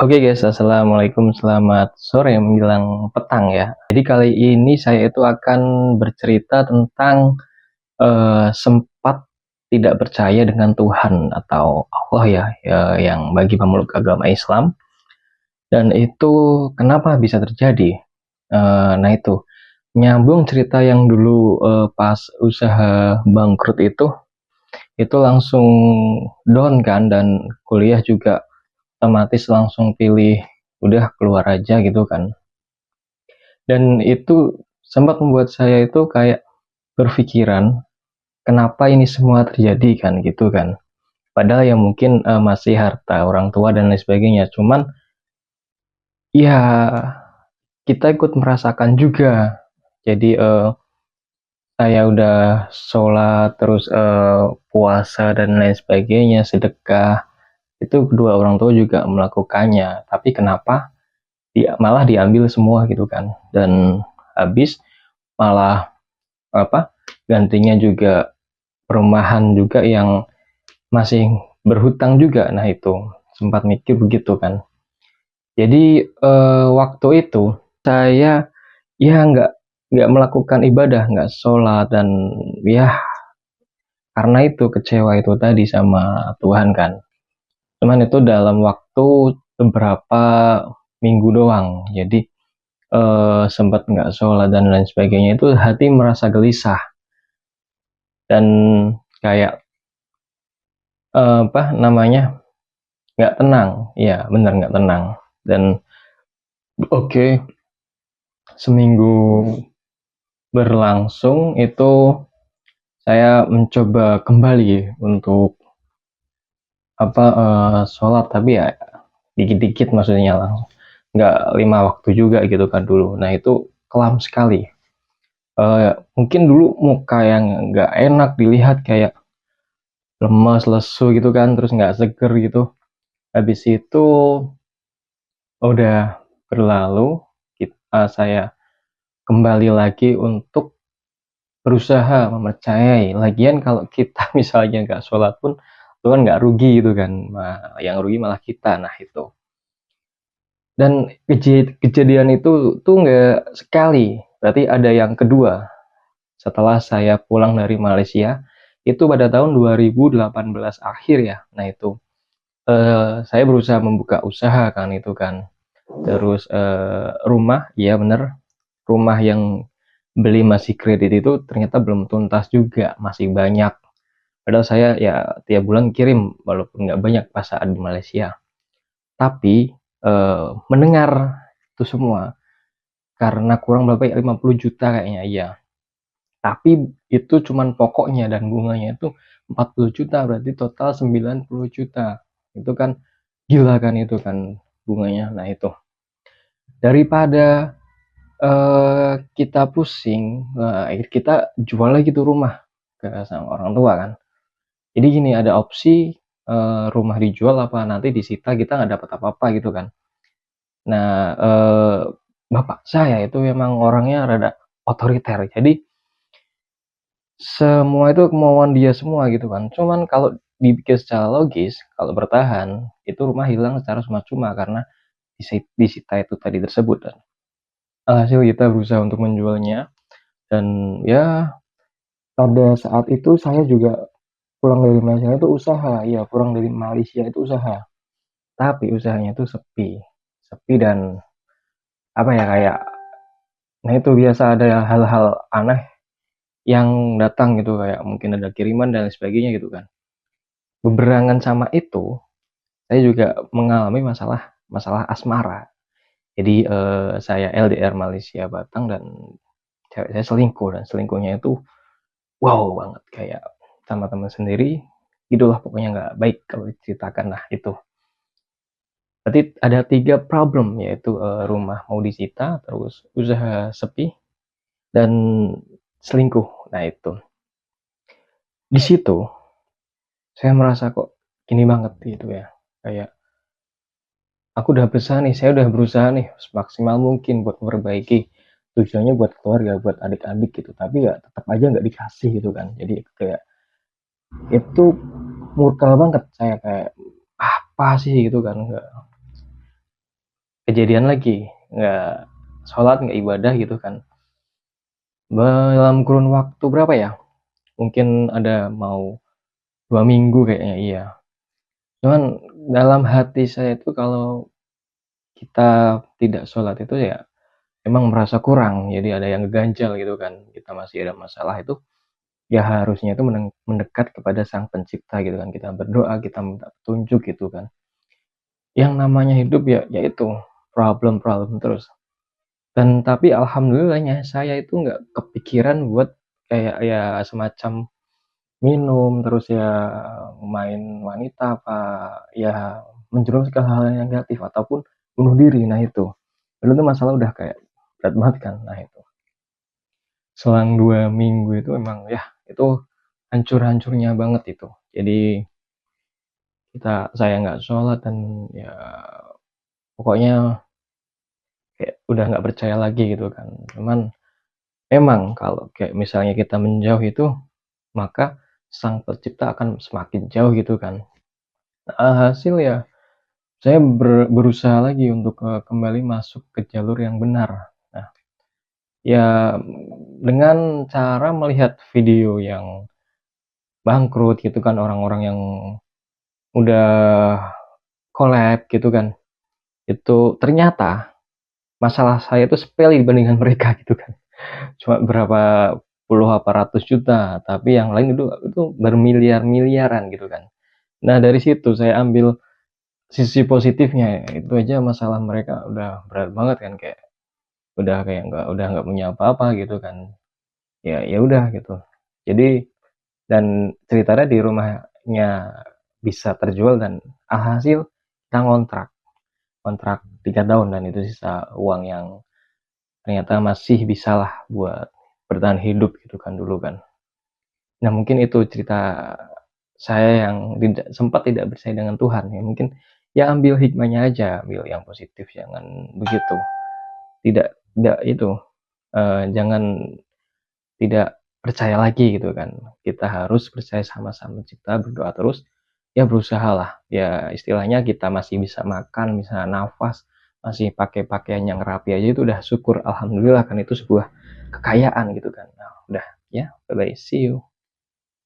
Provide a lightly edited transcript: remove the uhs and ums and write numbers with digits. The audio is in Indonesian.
Oke guys, assalamualaikum, selamat sore menjelang petang ya. Jadi kali ini saya itu akan bercerita tentang sempat tidak percaya dengan Tuhan atau Allah ya, yang bagi pemeluk agama Islam. Dan itu kenapa bisa terjadi? Nah itu nyambung cerita yang dulu pas usaha bangkrut itu langsung down kan, dan kuliah juga otomatis langsung pilih udah keluar aja gitu kan. Dan itu sempat membuat saya itu kayak berpikiran, kenapa ini semua terjadi kan gitu kan. Padahal ya mungkin masih harta orang tua dan lain sebagainya. Cuman ya kita ikut merasakan juga. Jadi saya udah sholat terus puasa dan lain sebagainya, sedekah. Itu kedua orang tua juga melakukannya. Tapi kenapa dia malah diambil semua gitu kan. Dan habis malah apa gantinya juga perumahan juga yang masih berhutang juga. Nah itu sempat mikir begitu kan. Jadi waktu itu saya ya nggak melakukan ibadah, nggak sholat, dan ya karena itu kecewa itu tadi sama Tuhan kan. Cuman itu dalam waktu beberapa minggu doang. Jadi sempat nggak sholat dan lain sebagainya, itu hati merasa gelisah dan kayak apa namanya, nggak tenang. Iya bener, nggak tenang. Dan oke, seminggu berlangsung itu saya mencoba kembali untuk apa sholat, tapi ya dikit-dikit, maksudnya langsung nggak 5 waktu juga gitu kan dulu. Nah itu kelam sekali. Mungkin dulu muka yang nggak enak dilihat, kayak lemas lesu gitu kan, terus nggak seger gitu. Habis itu udah berlalu, saya kembali lagi untuk berusaha mempercayai. Lagian kalau kita misalnya nggak sholat pun Tuhan nggak rugi gitu kan. Nah, yang rugi malah kita. Nah itu. Dan kejadian itu tuh nggak sekali, berarti ada yang kedua. Setelah saya pulang dari Malaysia, itu pada tahun 2018 akhir ya. Nah itu saya berusaha membuka usaha kan itu kan. Terus rumah, iya bener, rumah yang beli masih kredit itu ternyata belum tuntas juga, masih banyak. Padahal saya ya tiap bulan kirim walaupun nggak banyak pas saat di Malaysia. Tapi mendengar itu semua karena kurang berapa ya, 50 juta kayaknya ya. Tapi itu cuman pokoknya dan bunganya itu 40 juta, berarti total 90 juta. Itu kan gila kan itu kan bunganya. Nah itu daripada kita pusing, kita jual lagi tuh rumah ke sama orang tua kan. Jadi gini, ada opsi rumah dijual apa nanti disita, kita nggak dapat apa-apa gitu kan. Nah, bapak saya itu memang orangnya rada otoriter. Jadi semua itu kemauan dia semua gitu kan. Cuman kalau dipikir secara logis, kalau bertahan, itu rumah hilang secara cuma-cuma karena disita itu tadi tersebut. Dan alhasil kita berusaha untuk menjualnya. Dan ya pada saat itu saya juga pulang dari Malaysia itu usaha. Ya pulang dari Malaysia itu usaha. Tapi usahanya itu sepi. Sepi dan apa ya, kayak, nah itu biasa ada hal-hal aneh yang datang gitu, kayak mungkin ada kiriman dan sebagainya gitu kan. Beberangan sama itu, saya juga mengalami masalah masalah asmara. Jadi saya LDR Malaysia Batang, dan cewek saya selingkuh, dan selingkuhnya itu wow banget, kayak sama teman sendiri. Itulah pokoknya nggak baik kalau diceritakan. Nah itu berarti ada 3 problem, yaitu rumah mau disita, terus usaha sepi, dan selingkuh. Nah itu di situ saya merasa kok gini banget gitu ya, kayak aku udah berusaha nih, saya udah berusaha nih semaksimal mungkin buat memperbaiki, tujuannya buat keluarga, buat adik-adik gitu, tapi ya tetap aja nggak dikasih gitu kan. Jadi kayak itu murka banget saya, kayak apa sih gitu kan. Nggak, kejadian lagi, nggak sholat, nggak ibadah gitu kan. Dalam kurun waktu berapa ya? Mungkin ada mau 2 minggu kayaknya, iya. Cuman dalam hati saya itu kalau kita tidak sholat itu ya emang merasa kurang, jadi ada yang ngeganjal gitu kan. Kita masih ada masalah itu, ya harusnya itu mendekat kepada Sang Pencipta gitu kan. Kita berdoa, kita minta petunjuk gitu kan. Yang namanya hidup ya yaitu problem-problem terus. Dan tapi alhamdulillahnya saya itu nggak kepikiran buat kayak ya semacam minum, terus ya main wanita, apa ya menjerumus ke hal yang negatif ataupun bunuh diri. Nah itu, dulu tuh masalah udah kayak berat banget kan. Nah itu, selang 2 minggu itu emang ya itu hancur-hancurnya banget itu. Jadi saya nggak sholat dan ya pokoknya kayak udah nggak percaya lagi gitu kan. Cuman memang kalau kayak misalnya kita menjauh itu, maka Sang Pencipta akan semakin jauh gitu kan. Hasil ya saya berusaha lagi untuk kembali masuk ke jalur yang benar. Nah, ya dengan cara melihat video yang bangkrut gitu kan, orang-orang yang udah collab gitu kan. Itu ternyata masalah saya itu sepele dibandingkan mereka gitu kan. Cuma berapa puluh apa ratus juta, tapi yang lain itu bermiliar-miliaran gitu kan. Nah, dari situ saya ambil sisi positifnya, itu aja masalah mereka udah berat banget kan, kayak udah nggak punya apa-apa gitu kan. Ya ya udah gitu. Jadi dan ceritanya di rumahnya bisa terjual dan alhasil kita kontrak 3 tahun dan itu sisa uang yang ternyata masih bisalah buat bertahan hidup gitu kan dulu kan. Nah mungkin itu cerita saya yang sempat tidak percaya dengan Tuhan ya, mungkin ya ambil hikmahnya aja, ambil yang positif, jangan begitu. Tidak itu, jangan tidak percaya lagi gitu kan. Kita harus percaya sama Sang Pencipta, berdoa terus, ya berusahalah. Ya istilahnya kita masih bisa makan, bisa nafas, masih pakai pakaian yang rapi aja itu udah syukur, alhamdulillah kan, itu sebuah kekayaan gitu kan. Nah, udah ya, bye bye, see you.